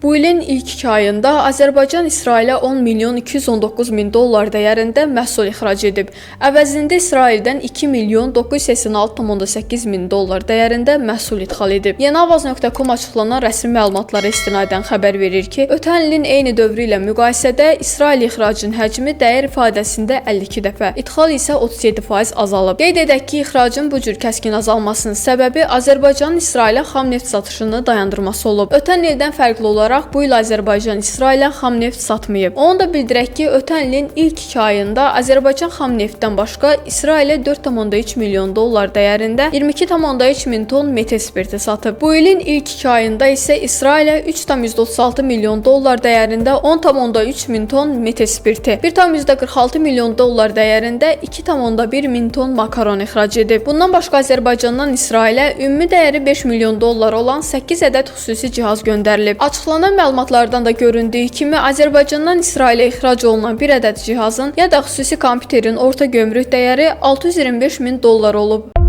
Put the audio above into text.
Bu ilin ilk 2 ayında Azərbaycan İsrailə 10 milyon 219 min dollar dəyərində məhsul ixrac edib. Əvəzində İsraildən 2 milyon 986,8 min dollar dəyərində məhsul idxal edib. Yeniavaz.com açıqlanan rəsmi məlumatlara istinadən xəbər verir ki, ötən ilin eyni dövrü ilə müqayisədə İsrail ixracının həcmi dəyər ifadəsində 52 dəfə, idxal isə 37% azalıb. Qeyd edək ki, ixracın bu cür kəskin azalmasının səbəbi Azərbaycanın İsrailə xam neft satışını dayandırması olub. Ötən ildən fərqli olaraq bu il Azərbaycan İsrailə xam neft satmayıb. Onu da bildirək ki, ötən ilin ilk 2 ayında Azərbaycan xam neftdən başqa İsrailə 4,3 milyon dollar dəyərində 22,3 min ton metal spirti satıb. Bu ilin ilk 2 ayında isə İsrailə 3,36 milyon dollar dəyərində 10,3 min ton metal spirti, 1,46 milyon dollar dəyərində 2,1 min ton makaron ixrac edib. Bundan başqa Azərbaycandan İsrailə ümumi dəyəri 5 milyon dollar olan 8 ədəd xüsusi cihaz göndərilib. Açıqlanan məlumatlardan da göründüyü kimi Azərbaycandan İsrailə ixrac olunan bir ədəd cihazın ya da xüsusi kompüterin orta gömrük dəyəri 625 min dollar olub.